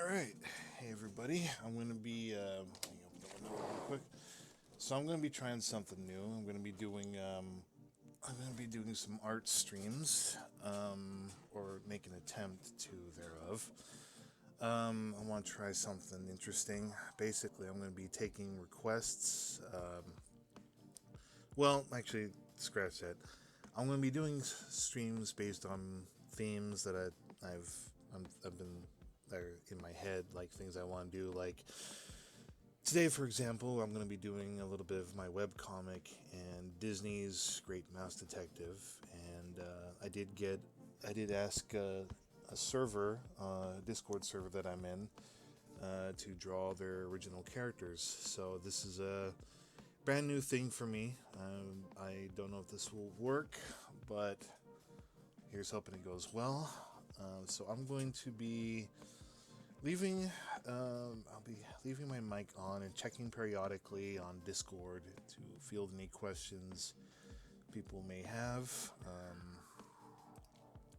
Alright, hey everybody, I'm going to be, let me open the window real quick. So I'm going to be trying something new. I'm going to be doing some art streams, or make an attempt to thereof. I want to try something interesting. Basically, I'm going to be taking requests, well, actually, scratch that. I'm going to be doing streams based on themes that I've been that are in my head, like things I want to do. Like today, for example, I'm going to be doing a little bit of my webcomic and Disney's Great Mouse Detective. And I did ask a server, Discord server that I'm in, to draw their original characters. So this is a brand new thing for me. I don't know if this will work, but here's hoping it goes well. So I'm going to be leaving. I'll be leaving my mic on and checking periodically on Discord to field any questions people may have.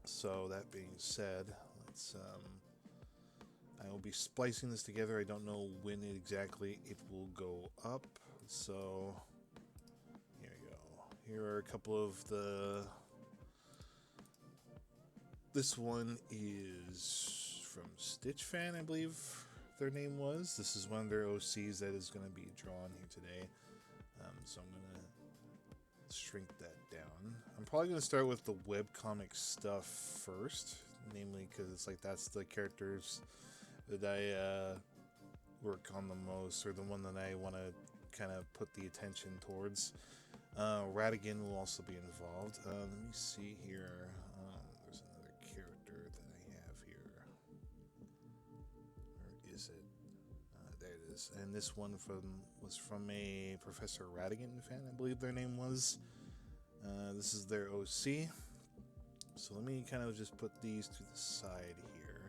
So that being said, let's. I will be splicing this together. I don't know when exactly it will go up. So here we go. Here are a couple of the. This one is from Stitch Fan, I believe their name was. This is one of their OCs that is going to be drawn here today. So I'm going to shrink that down. I'm probably going to start with the webcomic stuff first, namely because it's like that's the characters that I work on the most, or the one that I want to kind of put the attention towards. Ratigan will also be involved. Let me see here. There's another character that I have here. Where is it? There it is. And this one was from a Professor Ratigan fan, I believe their name was. This is their OC. So let me kind of just put these to the side here.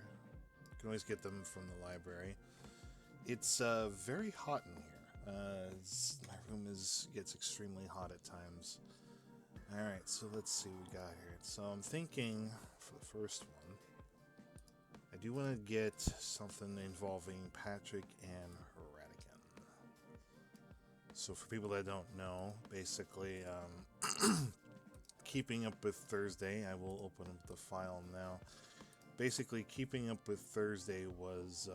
You can always get them from the library. It's very hot in here. My room gets extremely hot at times. Alright, so let's see what we got here. So I'm thinking, for the first one, I do want to get something involving Patrick and Ratigan. So for people that don't know, basically, Keeping Up with Thursday, I will open up the file now. Basically, Keeping Up with Thursday was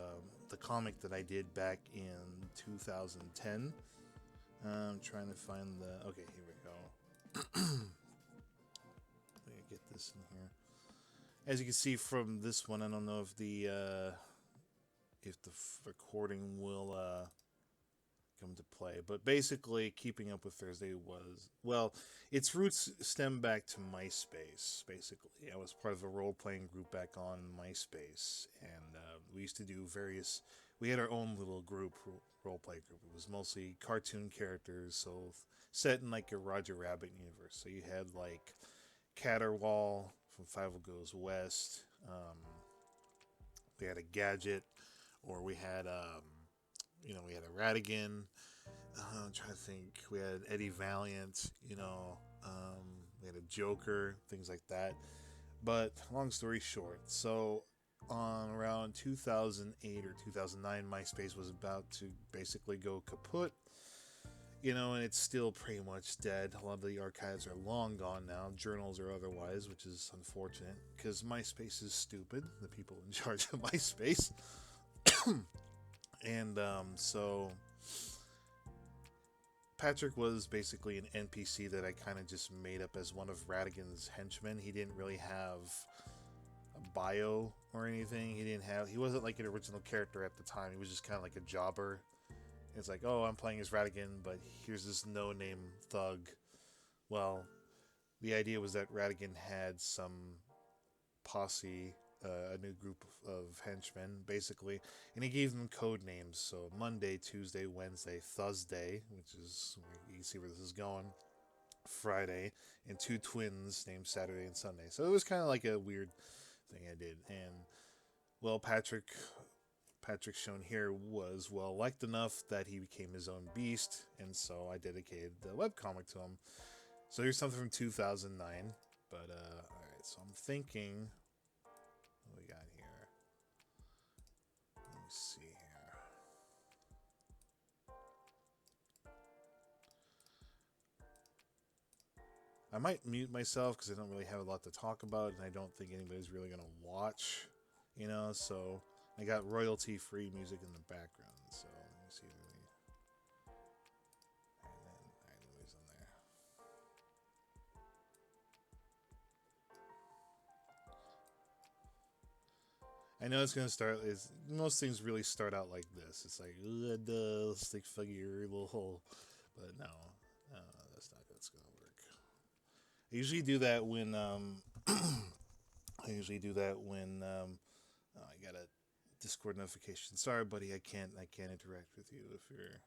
the comic that I did back in 2010. I'm trying to find the... Okay, here we go. Let me get this in here. As you can see from this one, I don't know if the recording will come to play, but basically, Keeping Up with Thursday was, well, its roots stem back to MySpace. Basically, I was part of a role-playing group back on MySpace, and we used to do various. We had our own little group, role-play group. It was mostly cartoon characters, so set in like a Roger Rabbit universe. So you had like Caterwall from Five Goes West. We had a Gadget, or we had we had a Ratigan. I'm trying to think. We had Eddie Valiant. We had a Joker, things like that. But long story short, so on around 2008 or 2009, MySpace was about to basically go kaput. And it's still pretty much dead. A lot of the archives are long gone now, journals or otherwise, which is unfortunate because MySpace is stupid. The people in charge of MySpace. And so Patrick was basically an NPC that I kind of just made up as one of Ratigan's henchmen. He didn't really have a bio or anything. He wasn't like an original character at the time. He was just kind of like a jobber. It's like, oh, I'm playing as Ratigan, but here's this no-name thug. Well, the idea was that Ratigan had some posse, a new group of henchmen, basically, and he gave them code names. So Monday, Tuesday, Wednesday, Thursday, which is, you can see where this is going, Friday, and two twins named Saturday and Sunday. So it was kind of like a weird thing I did. And, well, Patrick shown here was well liked enough that he became his own beast, and so I dedicated the webcomic to him. So here's something from 2009. But alright, so I'm thinking, what we got here? I might mute myself because I don't really have a lot to talk about, and I don't think anybody's really gonna watch. So I got royalty-free music in the background. So let me see. And then, all right, nobody's in there. I know it's gonna start. Is most things really start out like this? It's like stick figure little hole, but no, that's not. That's gonna work. I usually do that when I got a Discord notification. Sorry, buddy, I can't interact with you if you're.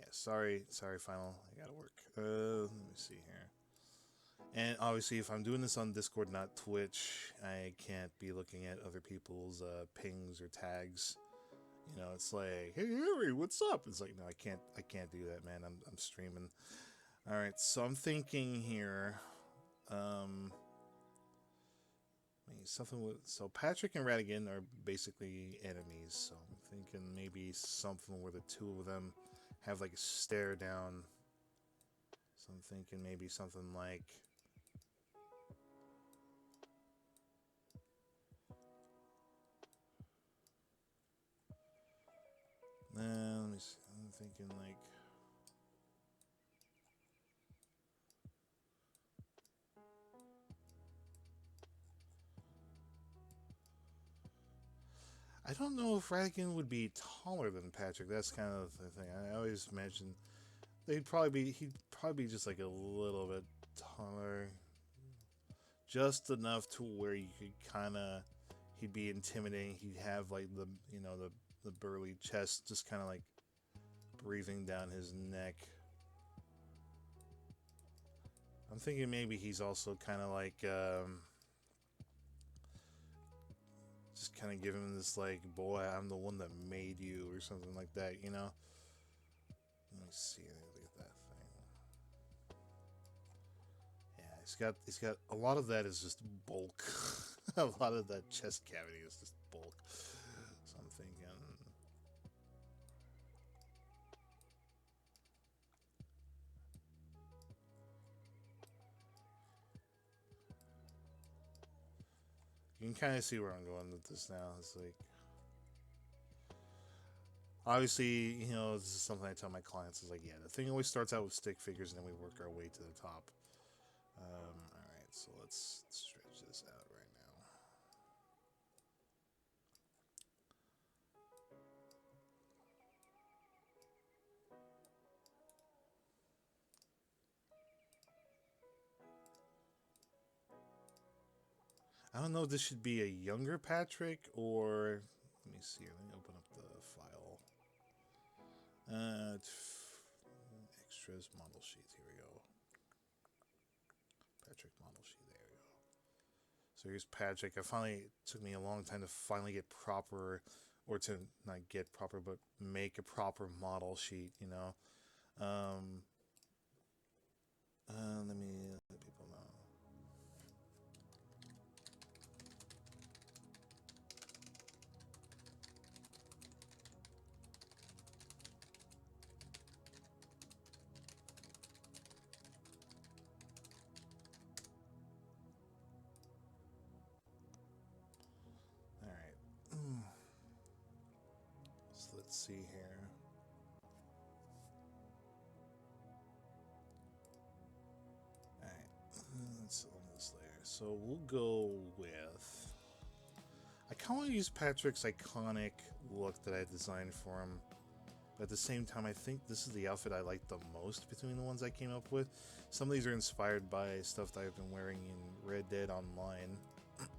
Yeah, sorry, final. I gotta work. Let me see here. And obviously, if I'm doing this on Discord, not Twitch, I can't be looking at other people's pings or tags. It's like, hey Harry, what's up? It's like, no, I can't do that, man. I'm streaming. All right, so I'm thinking here. Something with so Patrick and Ratigan are basically enemies. So I'm thinking maybe something where the two of them have like a stare down. So I'm thinking maybe something like. Let me see. I'm thinking like. I don't know if Ratigan would be taller than Patrick. That's kind of the thing. I always imagine he'd probably be just like a little bit taller, just enough to where you could kind of he'd be intimidating. He'd have like the burly chest, just kind of like breathing down his neck. I'm thinking maybe he's also kind of like just kind of give him this like, boy, I'm the one that made you, or something like that. Let me see. Look at that thing. Yeah, he's got a lot of that is just bulk. A lot of that chest cavity is just bulk. So I'm thinking. You can kind of see where I'm going with this now. It's like, obviously, this is something I tell my clients. Is like, yeah, the thing always starts out with stick figures, and then we work our way to the top. All right, so let's stretch this out right now. I don't know if this should be a younger Patrick or. Let me see. Let me open up the file. Extras model sheets. Here we go. Patrick model sheet. There we go. So here's Patrick. It took me a long time to finally get proper, or to not get proper, but make a proper model sheet. Let me let people know. All right. So let's see here. All right. Let's on this layer. So we'll go with. I kind of want to use Patrick's iconic look that I designed for him. But at the same time, I think this is the outfit I like the most between the ones I came up with. Some of these are inspired by stuff that I've been wearing in Red Dead Online.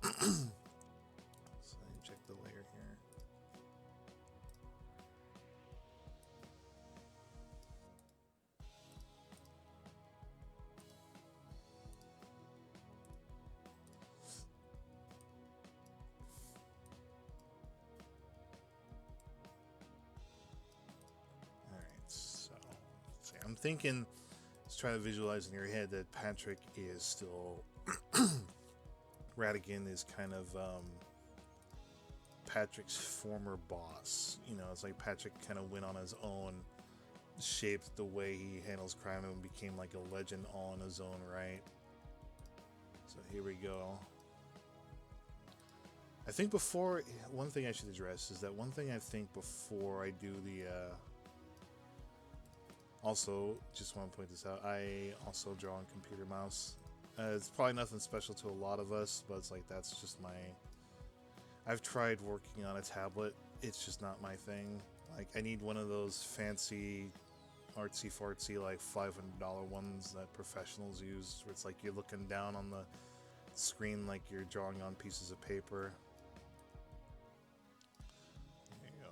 So let me check the layer here. I'm thinking, let's try to visualize in your head that Patrick is still. Ratigan is kind of Patrick's former boss. It's like Patrick kind of went on his own shaped the way he handles crime and became like a legend all in his own right. So here we go. I think before, one thing I should address is that one thing I think before I do the, also, just want to point this out, I also draw on computer mouse. It's probably nothing special to a lot of us, but it's like, that's just my, I've tried working on a tablet, it's just not my thing. Like, I need one of those fancy, artsy-fartsy, like $500 ones that professionals use, where it's like you're looking down on the screen like you're drawing on pieces of paper. There you go.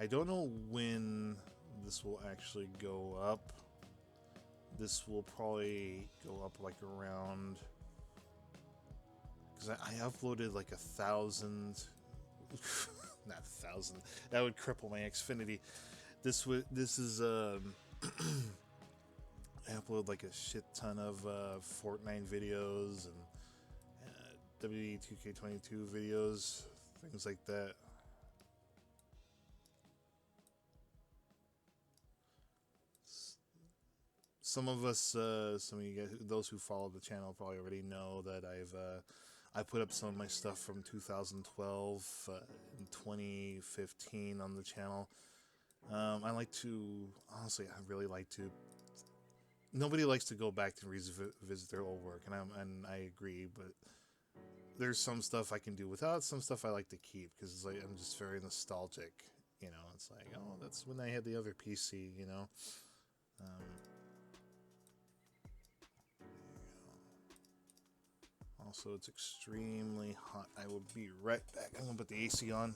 I don't know when this will actually go up. This will probably go up like around, because I uploaded like 1,000 not 1,000, that would cripple my Xfinity. This is I upload like a shit ton of Fortnite videos and WD2K22 videos, things like that. Some of us, some of you guys, those who follow the channel probably already know that I put up some of my stuff from 2012 and 2015 on the channel. I like to, honestly, I really like to. Nobody likes to go back to revisit their old work, and I agree. But there's some stuff I can do without, some stuff I like to keep because it's like I'm just very nostalgic. You know, it's like, oh, that's when I had the other PC. You know. Also, it's extremely hot. I will be right back. I'm gonna put the AC on.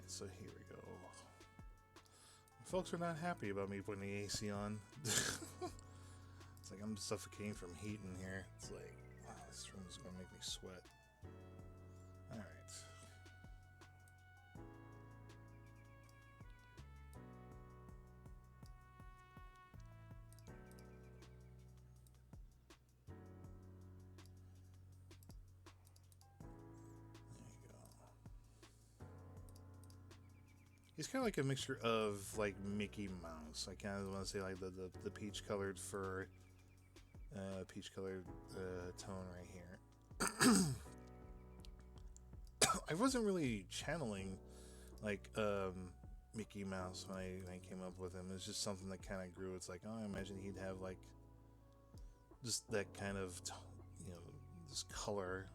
So here we go. Folks are not happy about me putting the AC on. It's like I'm suffocating from heat in here. It's like, wow, this room is gonna make me sweat. Alright. He's kind of like a mixture of like Mickey Mouse. I kind of want to say like the peach colored fur, peach colored tone right here. I wasn't really channeling like Mickey Mouse when I came up with him. It's just something that kind of grew. It's like, oh, I imagine he'd have like just that kind of you know, this color.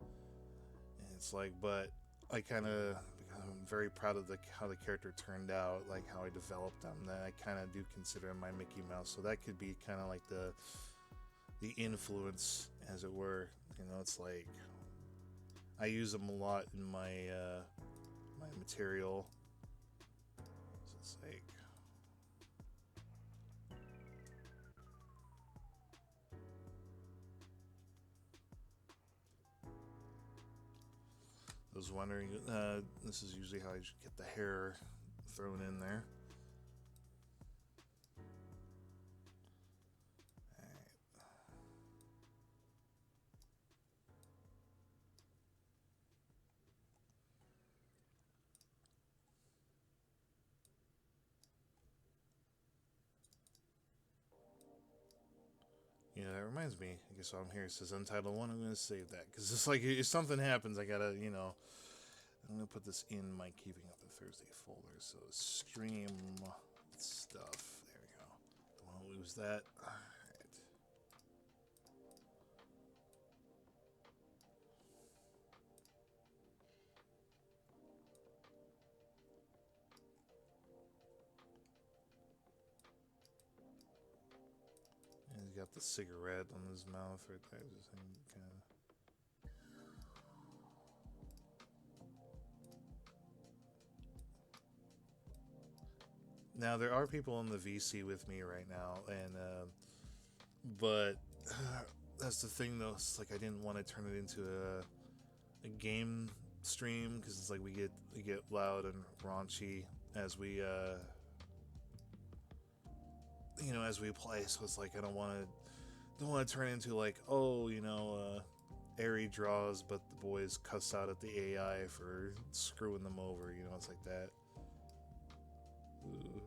And it's like, but I kind of, I'm very proud of how the character turned out, like how I developed them. That I kind of do consider him my Mickey Mouse, so that could be kind of like the influence, as it were. You know, it's like I use them a lot in my my material. So it's like, I was wondering, this is usually how I get the hair thrown in there. Yeah, that reminds me. I guess while I'm here, it says Untitled 1. I'm going to save that. Because it's like, if something happens, I got to, you know. I'm going to put this in my Keeping Up the Thursday folder. So, stream stuff. There we go. Don't want to lose that. Alright. got the cigarette on his mouth right there. Just kind of. Now there are people in the VC with me right now, and but that's the thing though. It's like I didn't want to turn it into a game stream because it's like we get loud and raunchy as we as we play. So it's like I don't want to turn into like, oh, Ari draws, but the boys cuss out at the AI for screwing them over. It's like that. Ooh.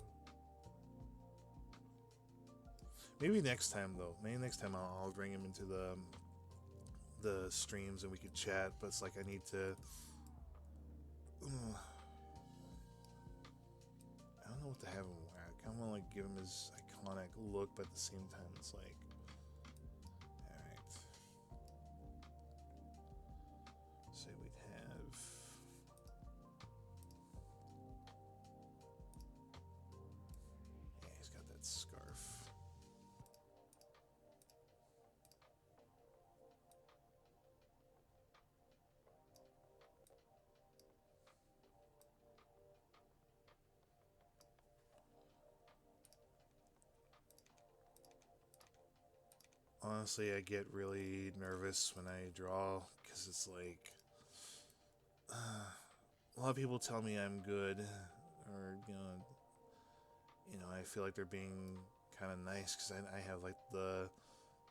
Maybe next time though. Maybe next time I'll bring him into the streams and we could chat. But it's like I need to. I don't know what to have him wear. I kind of want to like give him his iconic look, but at the same time, it's like, all right. Say we'd have. Yeah, he's got that scarf. Honestly, I get really nervous when I draw because it's like a lot of people tell me I'm good, or I feel like they're being kind of nice because I have like the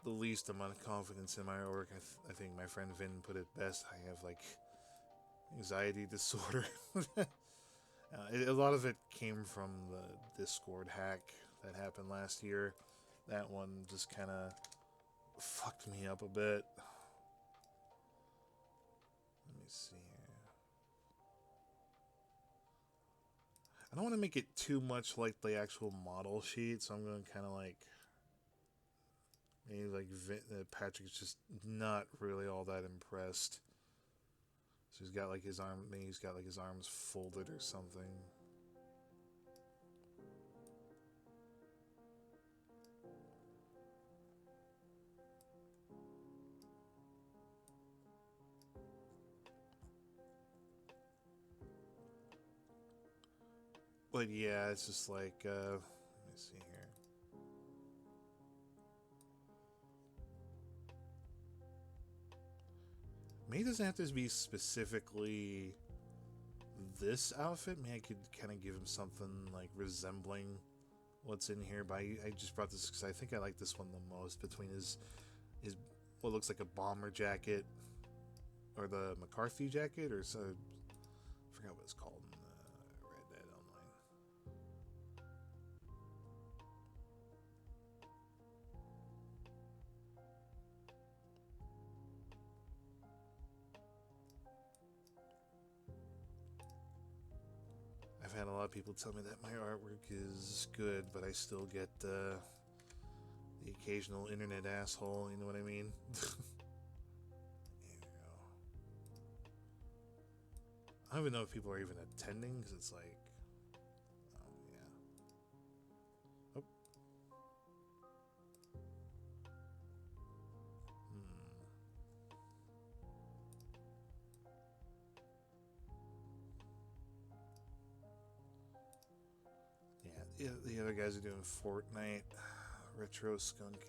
least amount of confidence in my work. I think my friend Vin put it best. I have like anxiety disorder. A lot of it came from the Discord hack that happened last year. That one just kind of fucked me up a bit. Let me see here. I don't want to make it too much like the actual model sheet, so I'm going to kind of like maybe like Patrick's just not really all that impressed. So he's got like his arm, maybe he's got like his arms folded or something. But yeah, it's just like, let me see here. Maybe it doesn't have to be specifically this outfit. Maybe I could kind of give him something like resembling what's in here. But I just brought this because I think I like this one the most, between his what looks like a bomber jacket, or the McCarthy jacket, or so. I forgot what it's called in Red Dead Online. I've had a lot of people tell me that my artwork is good, but I still get the occasional internet asshole, you know what I mean? I don't even know if people are even attending, because it's like, oh yeah. Oh. Yeah, the other guys are doing Fortnite. Retro Skunk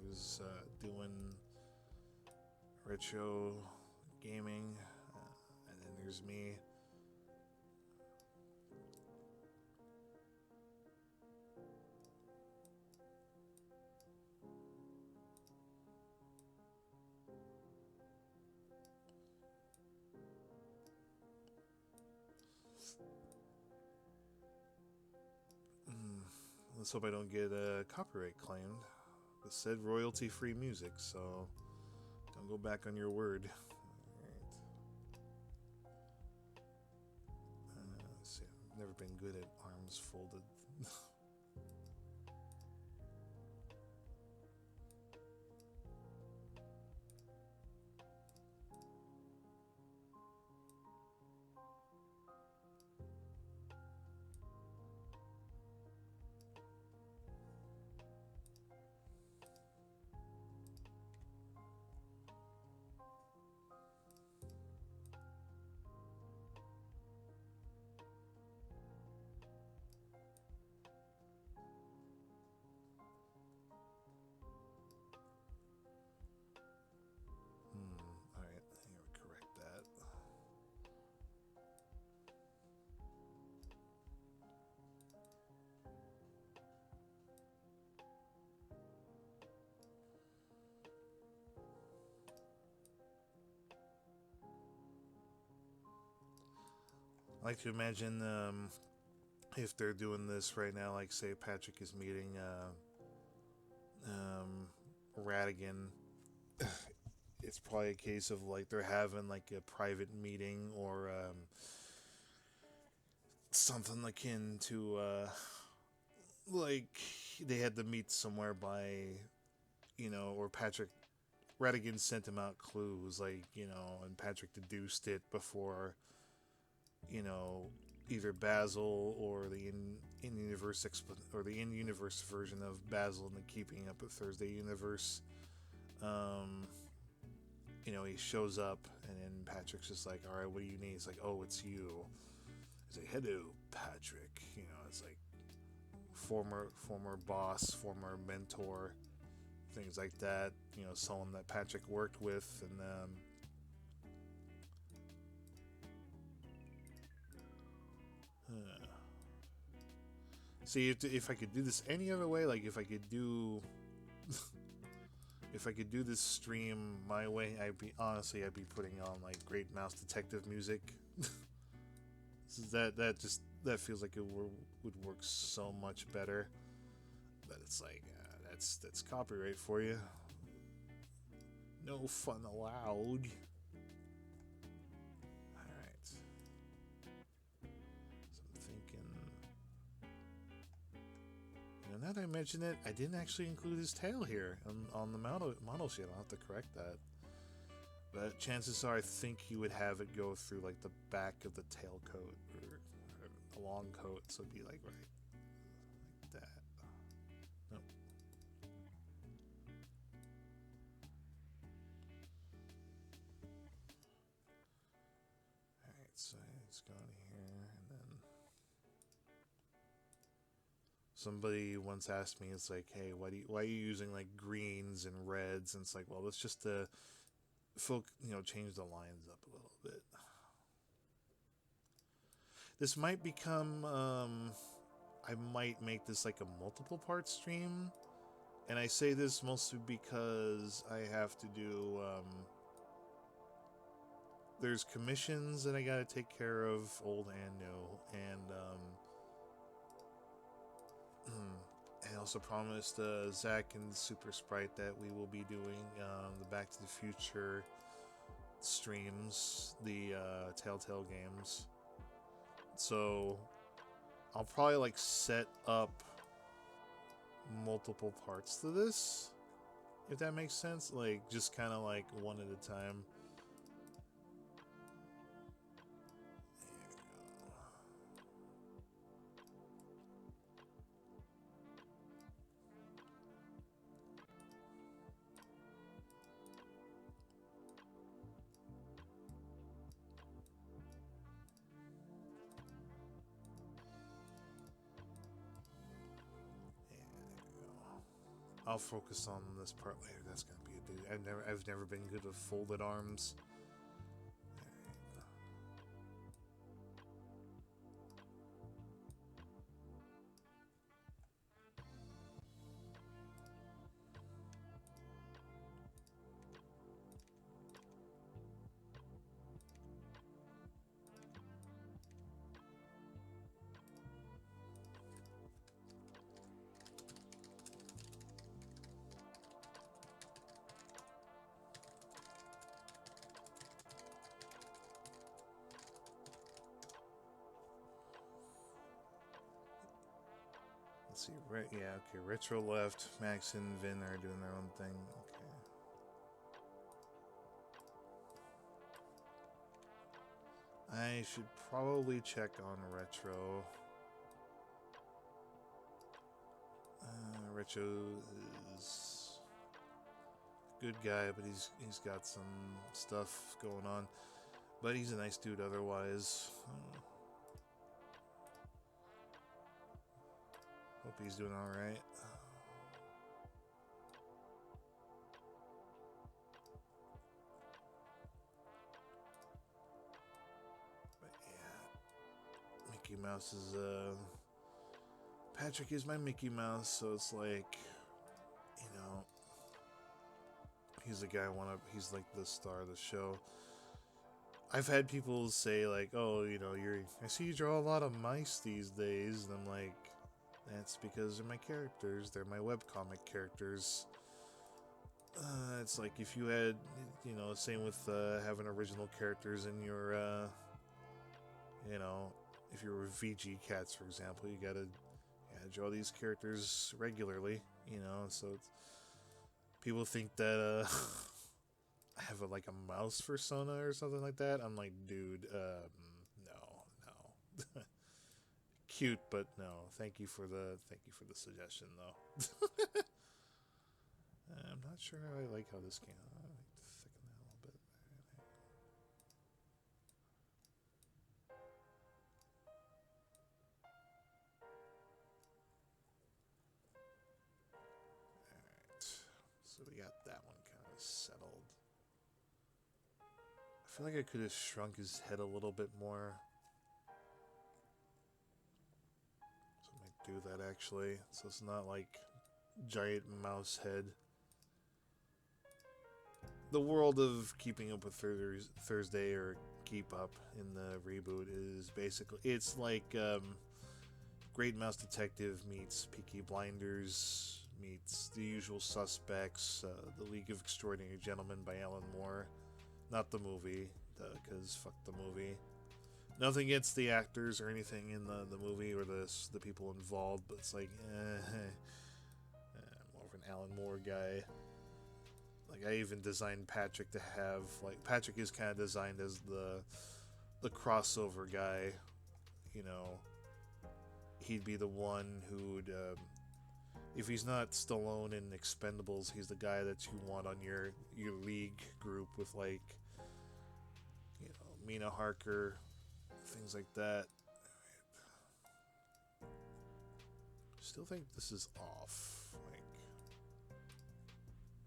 is doing retro gaming, and then there's me. Let's hope I don't get copyright claimed. It said royalty-free music, so don't go back on your word. Let's see. I've never been good at arms folded. I like to imagine if they're doing this right now, like say Patrick is meeting Ratigan, it's probably a case of like they're having like a private meeting or something akin to like they had to meet somewhere by or Patrick Redigan sent him out clues like and Patrick deduced it before you know either Basil or the in universe or the in universe version of Basil in the Keeping Up with Thursday universe. Um, he shows up and then Patrick's just like, all right, what do you need? He's like, oh, it's you. He's like, hello, Patrick. It's like former boss, former mentor, things like that. Someone that Patrick worked with, and see if I could do this any other way, like if I could do if I could do this stream my way, I'd be putting on like Great Mouse Detective music. That feels like would work so much better. But it's like that's copyright for you. No fun allowed. All right. So I'm thinking. Now that I mention it, I didn't actually include his tail here on the model sheet. I'll have to correct that. But chances are, I think he would have it go through like the back of the tail coat or a long coat, so it'd be like right like that. Nope. All right, so it's gone here, and then somebody once asked me, it's like, hey, why are you using like greens and reds? And it's like, well, that's just to change the lines up a little bit. This might become, I might make this like a multiple part stream. And I say this mostly because I have to do, there's commissions that I gotta take care of, old and new. And, I also promised Zach and Super Sprite that we will be doing the Back to the Future streams, the Telltale games. So I'll probably like set up multiple parts to this, if that makes sense. Like just kind of like one at a time. I'll focus on this part later. That's gonna be a dude. I've never been good with folded arms. Let's see, right? Yeah, okay. Retro left. Max and Vin are doing their own thing. Okay. I should probably check on Retro. Retro is a good guy, but he's got some stuff going on. But he's a nice dude otherwise. Hope he's doing alright. But yeah, Mickey Mouse is, Patrick is my Mickey Mouse, so it's like, he's the guy he's like the star of the show. I've had people say like, "Oh, I see you draw a lot of mice these days," and I'm like, "That's because they're my characters. They're my webcomic characters." It's like if you had, same with having original characters in your, you know, if you were VG cats, for example, you gotta draw these characters regularly, So people think that I have like a mouse persona or something like that. I'm like, dude, no. Cute, but no. Thank you for the suggestion, though. I'm not sure how I like how this came out. I like to thicken that a little bit. Alright. So we got that one kind of settled. I feel like I could have shrunk his head a little bit more. So I might do that actually. So it's not like giant mouse head. The world of Keeping Up with Thursday or Keep Up in the reboot is basically it's like Great Mouse Detective meets Peaky Blinders meets The Usual Suspects, The League of Extraordinary Gentlemen by Alan Moore. Not the movie, because fuck the movie. Nothing against the actors or anything in the movie or the people involved, but it's like, I'm more of an Alan Moore guy. Like I even designed Patrick to have Patrick is kind of designed as the crossover guy. You know, he'd be the one who'd if he's not Stallone in Expendables, he's the guy that you want on your league group with Mina Harker, things like that. Still think this is off. Like,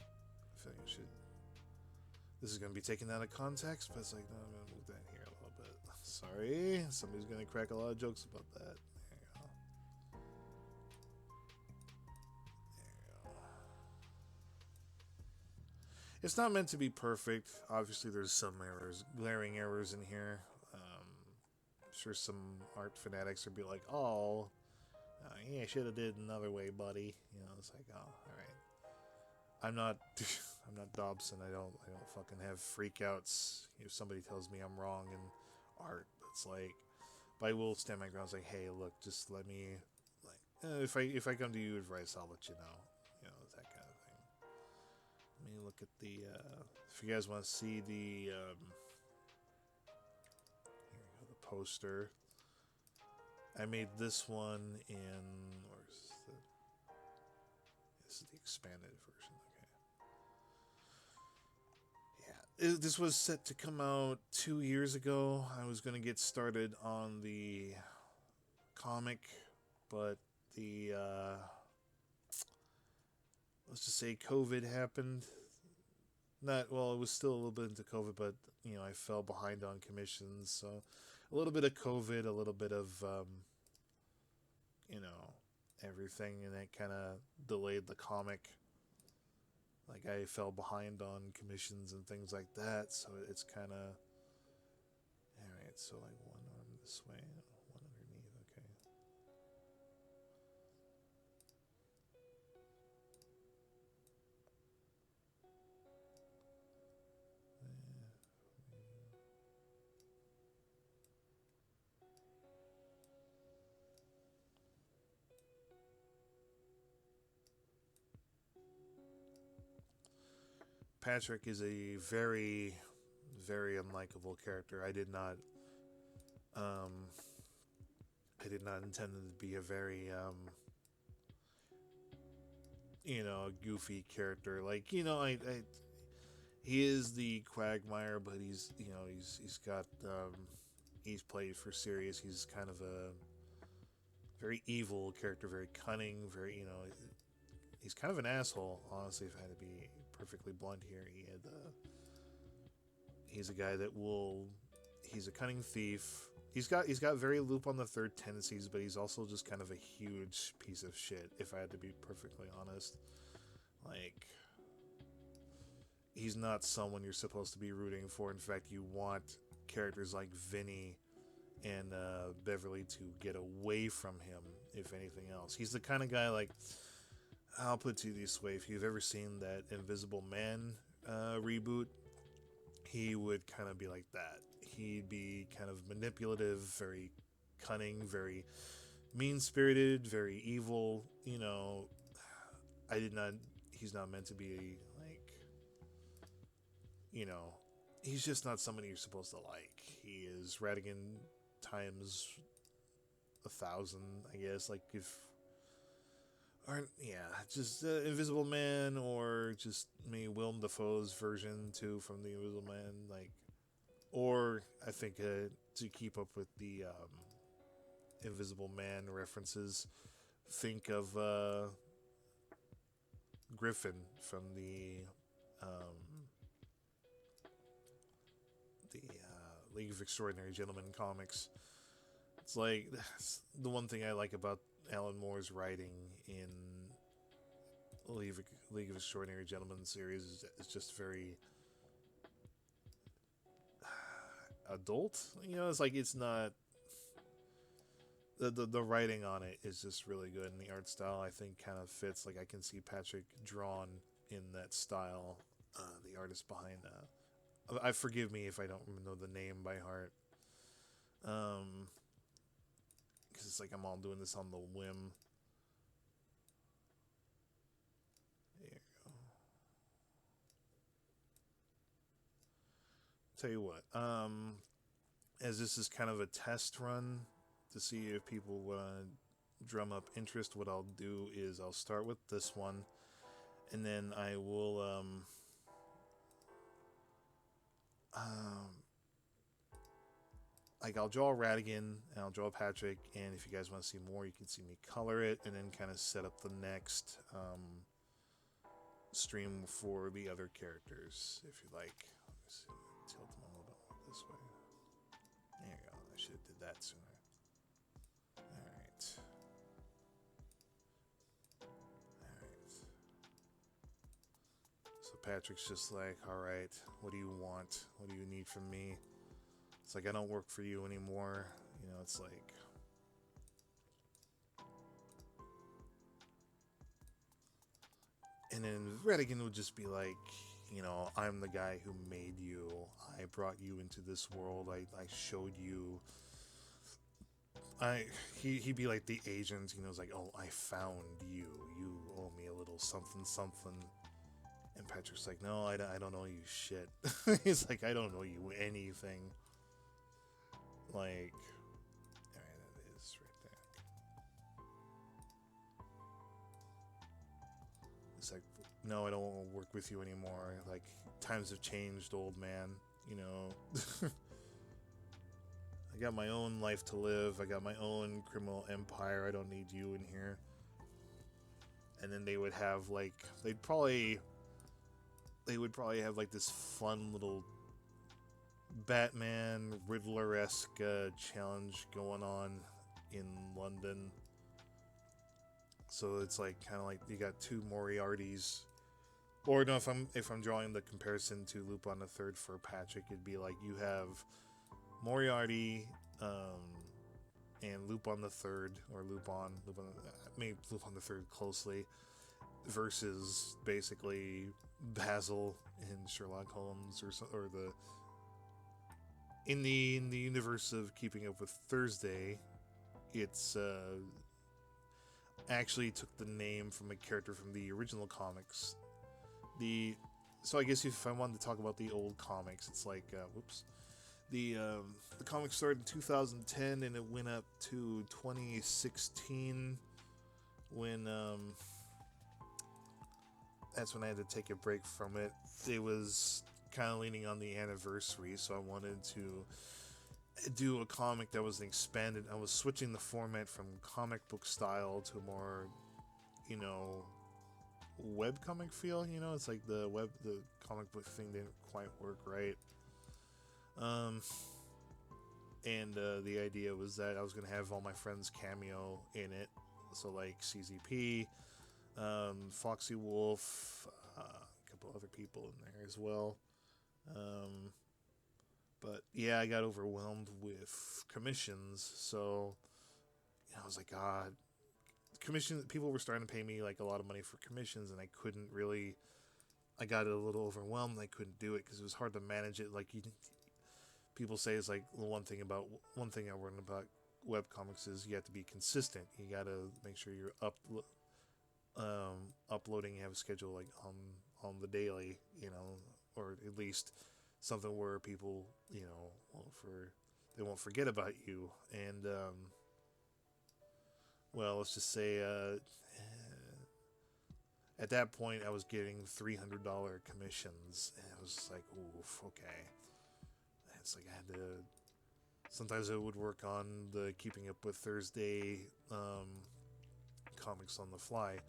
I feel like I should. This is gonna be taken out of context, but it's like, no, I'm gonna move that here a little bit. Sorry, somebody's gonna crack a lot of jokes about that. There you go. There you go. It's not meant to be perfect. Obviously, there's some errors, glaring errors in here. I'm sure some art fanatics would be like, "Oh, yeah, should have did another way, buddy." It's like, oh, all right. I'm not, I'm not Dobson. I don't fucking have freakouts if somebody tells me I'm wrong in art. It's like, but I will stand my ground. It's like, hey, look, just let me, if I come to you with advice, I'll let you know. That kind of thing. Let me look at the. If you guys want to see the, here we go, the poster. I made this one in. Where's the? This is the expanded version. Okay. Yeah, this was set to come out 2 years ago. I was gonna get started on the comic, but the let's just say COVID happened. Not well, it was still a little bit into COVID, but I fell behind on commissions, so a little bit of COVID, a little bit of you know, everything, and that kind of delayed the comic. Like I fell behind on commissions and things like that, so it's kind of all right. So like one arm this way, one underneath. Okay. Patrick is a very, very unlikable character. Um, I did not intend it to be a very, goofy character. Like, he is the Quagmire, but he's got, he's played for serious. He's kind of a very evil character, very cunning, he's kind of an asshole. Honestly, if I had to be perfectly blunt here, he's a guy that will, he's a cunning thief. He's got very loop on the third tendencies, but he's also just kind of a huge piece of shit. If I had to be perfectly honest, like he's not someone you're supposed to be rooting for. In fact, you want characters like Vinny and Beverly to get away from him, if anything else. He's the kind of guy, like, I'll put it to you this way: if you've ever seen that Invisible Man reboot, he would kind of be like that. He'd be kind of manipulative, very cunning, very mean spirited, very evil. You know, I did not. He's not meant to be like, you know, he's just not somebody you're supposed to like. He is Ratigan times 1,000, I guess. Like if, or yeah, just Invisible Man, or just maybe Willem Dafoe's version too from the Invisible Man, like, or I think to keep up with the Invisible Man references, think of Griffin from the League of Extraordinary Gentlemen comics. It's like that's the one thing I like about Alan Moore's writing in League of Extraordinary Gentlemen series is just very adult. You know, it's like it's not the writing on it is just really good, and the art style I think kind of fits. Like I can see Patrick drawn in that style. The artist behind I forgive me if I don't know the name by heart. Because it's like I'm all doing this on the whim. There you go. Tell you what, as this is kind of a test run to see if people want to drum up interest, what I'll do is I'll start with this one, and then I will like I'll draw Ratigan and I'll draw Patrick, and if you guys want to see more, you can see me color it and then kind of set up the next stream for the other characters if you like. Let me see, tilt them a little bit more this way. There you go. I should have did that sooner. Alright. Alright. So Patrick's just like, alright, what do you want? What do you need from me? It's like, I don't work for you anymore. You know, it's like... And then Ratigan would just be like, you know, I'm the guy who made you. I brought you into this world. I showed you. He'd be like the agent. You know, it's like, oh, I found you. You owe me a little something, something. And Patrick's like, no, I don't owe you shit. He's like, I don't owe you anything. Like, alright, that is right there. It's like, no, I don't want to work with you anymore. Like, times have changed, old man. You know, I got my own life to live. I got my own criminal empire. I don't need you in here. And then they would have like, they would probably have like this fun little Batman Riddler-esque challenge going on in London. So it's like kind of like you got two Moriartys, or no, if I'm drawing the comparison to Lupin the Third for Patrick, it'd be like you have Moriarty and Lupin the Third, or maybe Lupin the Third closely, versus basically Basil in Sherlock Holmes, or the in the universe of Keeping Up with Thursday, it's actually took the name from a character from the original comics. So I guess if I wanted to talk about the old comics, it's like the comic started in 2010 and it went up to 2016 when that's when I had to take a break from it. It was kind of leaning on the anniversary, so I wanted to do a comic that was expanded. I was switching the format from comic book style to more, you know, web comic feel. You know, it's like the comic book thing didn't quite work right. And the idea was that I was gonna have all my friends cameo in it, so like CZP, Foxy Wolf, a couple other people in there as well. But yeah, I got overwhelmed with commissions, so I was like, God, commission people were starting to pay me like a lot of money for commissions, and I couldn't really. I got a little overwhelmed. And I couldn't do it because it was hard to manage it. Like people say, it's like the one thing I learned about web comics is you have to be consistent. You got to make sure you're uploading. You have a schedule like on the daily, or at least something where people, for they won't forget about you. And well, let's just say at that point I was getting $300 commissions, and it was like, oof, okay. It's like I had to. Sometimes I would work on the Keeping Up with Thursday comics on the fly.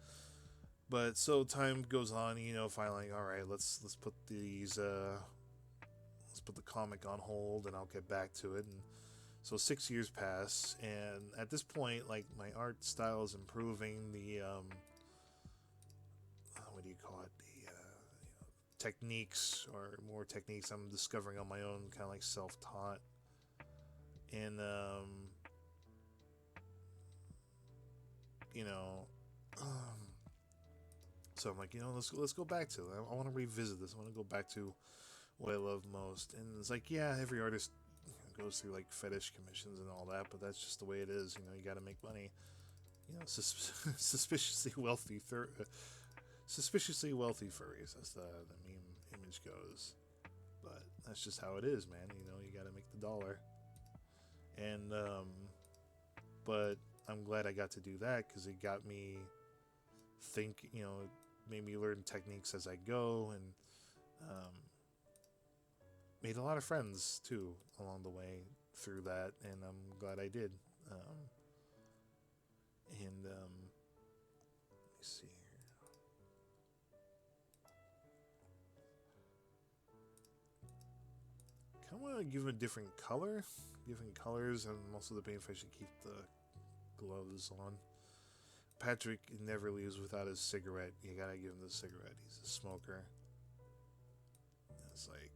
But so time goes on, finally, all right, let's put let's put the comic on hold, and I'll get back to it. And so 6 years pass, and at this point, like my art style is improving. The what do you call it? The techniques or more techniques I'm discovering on my own, kind of like self-taught, and you know, so I'm like, let's go back to it. I want to revisit this. I want to go back to what I love most. And it's like, yeah, every artist goes through like fetish commissions and all that, but that's just the way it is. You got to make money. Suspiciously wealthy, suspiciously wealthy furries. That's the meme image goes. But that's just how it is, man. You got to make the dollar. And but I'm glad I got to do that because it got me it made me learn techniques as I go, and made a lot of friends too along the way through that, and I'm glad I did. And let me see here. Kind of want to give him a different color, different colors, and also the if I should keep the gloves on. Patrick never leaves without his cigarette. You gotta give him the cigarette. He's a smoker. It's like,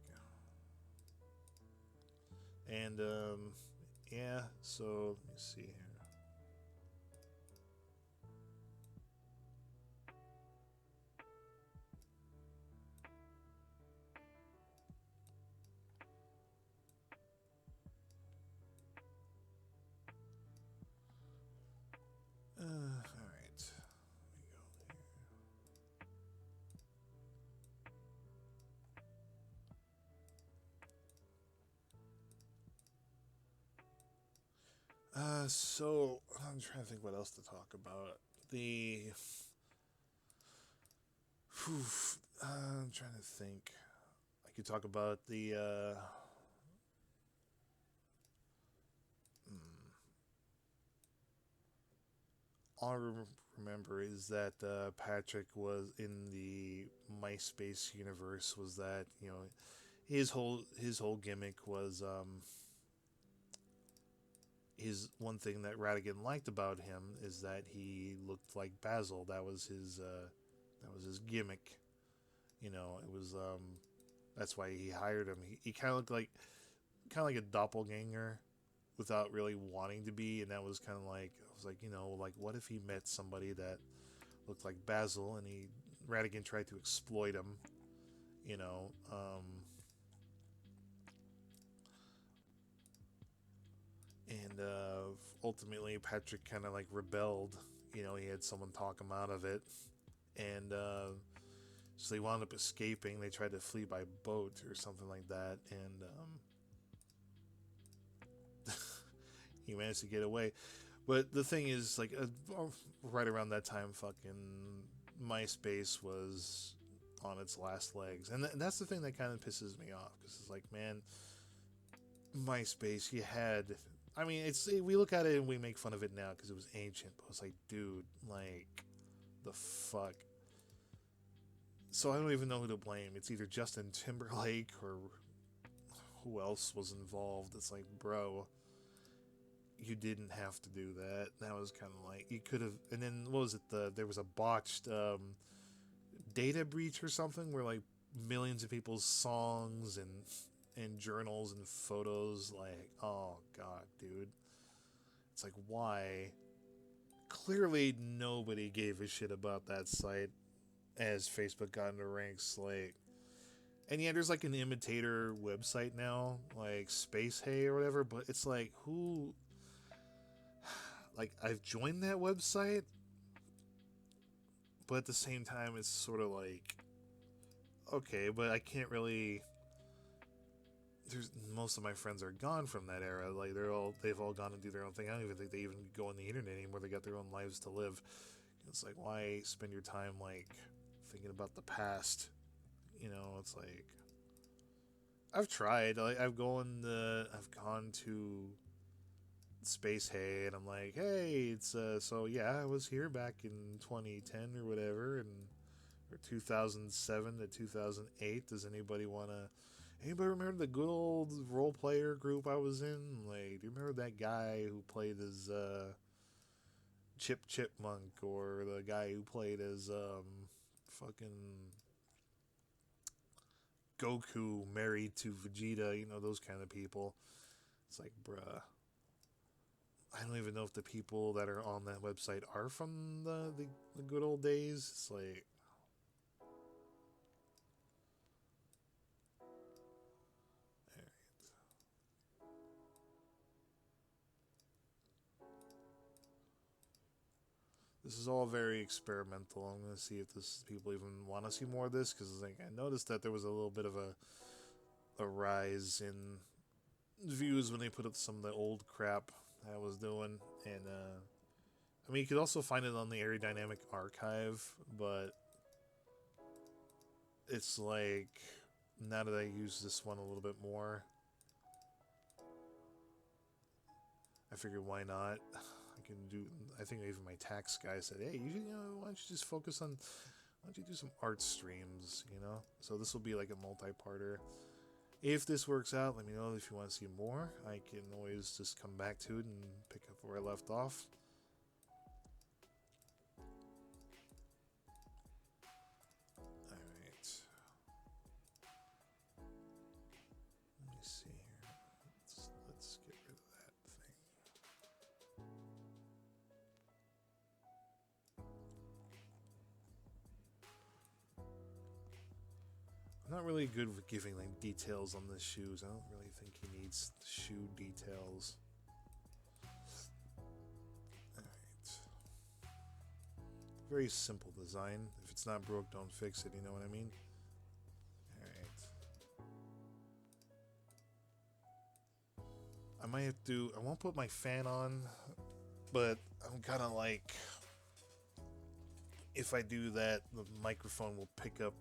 and yeah. So let me see here. All right. Let me go here. So I'm trying to think what else to talk about. Whew, I'm trying to think. I could talk about the. All I remember is that Patrick was in the MySpace universe. Was that his whole gimmick was his one thing that Ratigan liked about him is that he looked like Basil. That was his gimmick. It was that's why he hired him. He kind of looked like a doppelganger without really wanting to be, and that was kind of like I was like, like what if he met somebody that looked like Basil, and Ratigan tried to exploit him, you know, and ultimately Patrick kind of like rebelled. He had someone talk him out of it, and so they wound up escaping. They tried to flee by boat or something like that, and he managed to get away. But the thing is, like, right around that time, fucking MySpace was on its last legs, and that's the thing that kind of pisses me off because it's like, man, MySpace, you had. I mean, we look at it and we make fun of it now because it was ancient, but it's like, dude, like, the fuck. So I don't even know who to blame. It's either Justin Timberlake or who else was involved. It's like, bro, you didn't have to do that. That was kind of like you could have. And then what was it? There was a botched data breach or something where like millions of people's songs and and journals and photos. Like, oh god, dude. It's like, why? Clearly, nobody gave a shit about that site as Facebook got into ranks. Like, and yeah, there's like an imitator website now, like Space Hay or whatever. But it's like, who? Like, I've joined that website, but at the same time, it's sort of like, okay, but I can't really. There's most of my friends are gone from that era. Like they've all gone and do their own thing. I don't even think they even go on the internet anymore. They got their own lives to live. It's like, why spend your time like thinking about the past? You know, it's like I've tried. Like I've gone to Space Hay and I'm like, hey, it's so yeah, I was here back in 2010 or whatever, and or 2007 to 2008. Does anybody remember the good old role player group I was in? Like, do you remember that guy who played as Chip Chipmunk, or the guy who played as fucking Goku married to Vegeta? You know, those kind of people. It's like, bruh. I don't even know if the people that are on that website are from the good old days. It's like, this is all very experimental. I'm gonna see if this people even want to see more of this, because like I noticed that there was a little bit of a rise in views when they put up some of the old crap I was doing, and I mean you could also find it on the Ari-Dynamic archive, but it's like now that I use this one a little bit more, I figured why not. I can do. I think even my tax guy said, "Hey, why don't you just focus on? Why don't you do some art streams? You know." So this will be like a multi-parter. If this works out, let me know if you want to see more. I can always just come back to it and pick up where I left off. All right. Let me see here. Let's get rid of that thing. I'm not really good with giving like details on the shoes. I don't really think he needs shoe details. Alright. Very simple design. If it's not broke, don't fix it, you know what I mean? Alright. I might have to... I won't put my fan on, but I'm kind of like... If I do that, the microphone will pick up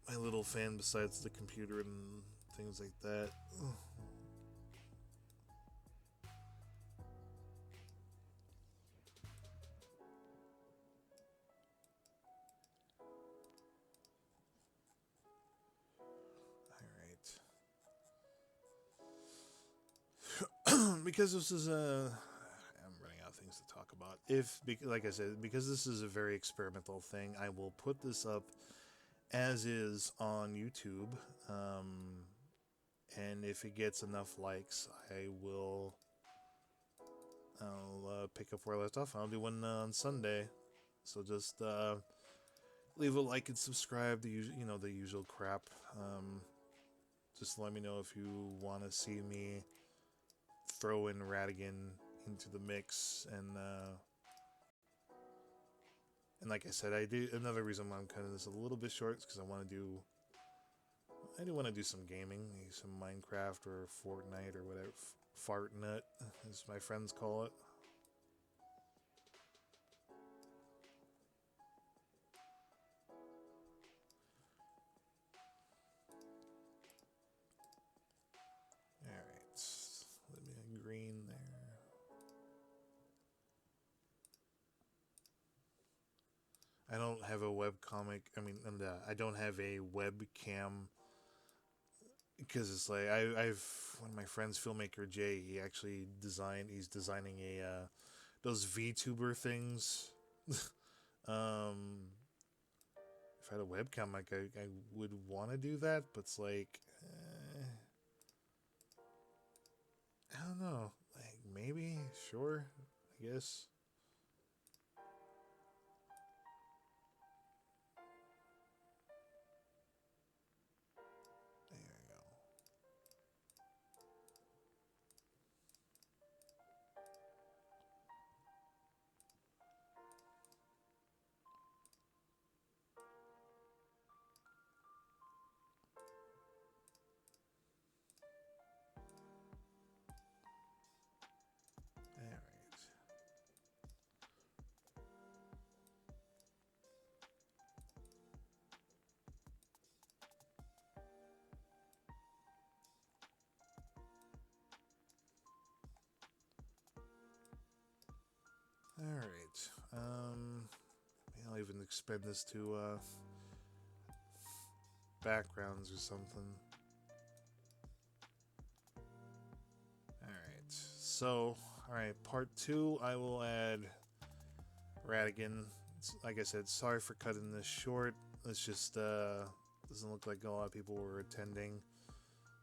my little fan besides the computer and things like that. Alright. Because this is a... I'm running out of things to talk about. Like I said, because this is a very experimental thing, I will put this up as is on YouTube, and if it gets enough likes, I'll pick up where I left off. I'll do one on Sunday, so just leave a like and subscribe. The usual crap. Just let me know if you want to see me throw in Ratigan into the mix, and like I said, I do another reason why I'm cutting this a little bit short is because I do want to do some gaming, some Minecraft or Fortnite or whatever, Fartnut, as my friends call it. Alright, let me get green there. I don't have a webcomic. I don't have a webcam because it's like I've one of my friends, filmmaker Jay. He's designing those VTuber things. If I had a webcam, I would want to do that, but it's like don't know. Like, maybe, sure, I guess. There we go. All right. All right. Maybe I'll even expend this to backgrounds or something. All right. So, all right. Part 2, I will add Ratigan. Like I said, sorry for cutting this short. It's just doesn't look like a lot of people were attending.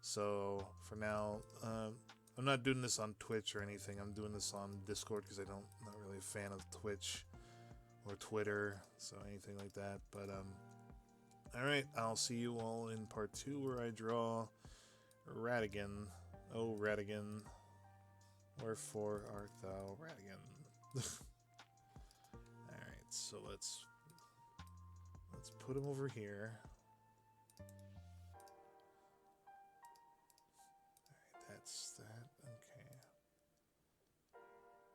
So for now, I'm not doing this on Twitch or anything. I'm doing this on Discord because I'm not really a fan of Twitch or Twitter, so anything like that. But all right, I'll see you all in part 2 where I draw Ratigan. Oh, Ratigan, wherefore art thou, Ratigan? All right, so let's put him over here. That's that. Okay.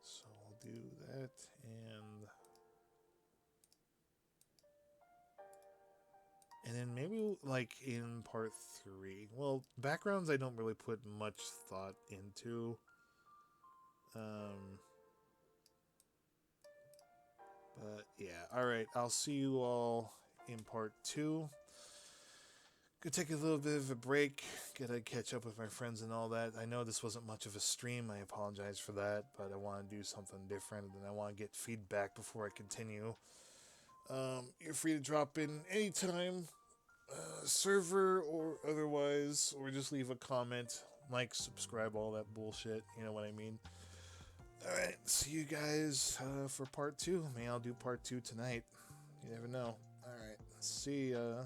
So we'll do that, and then maybe like in part 3. Well, backgrounds I don't really put much thought into. But yeah. All right. I'll see you all in part 2. Could take a little bit of a break, gotta catch up with my friends and all that. I know this wasn't much of a stream, I apologize for that, but I want to do something different and I want to get feedback before I continue. You're free to drop in anytime, server or otherwise, or just leave a comment, like, subscribe, all that bullshit, you know what I mean. Alright, see you guys for part 2. Maybe I'll do part 2 tonight. You never know. Alright, see ya.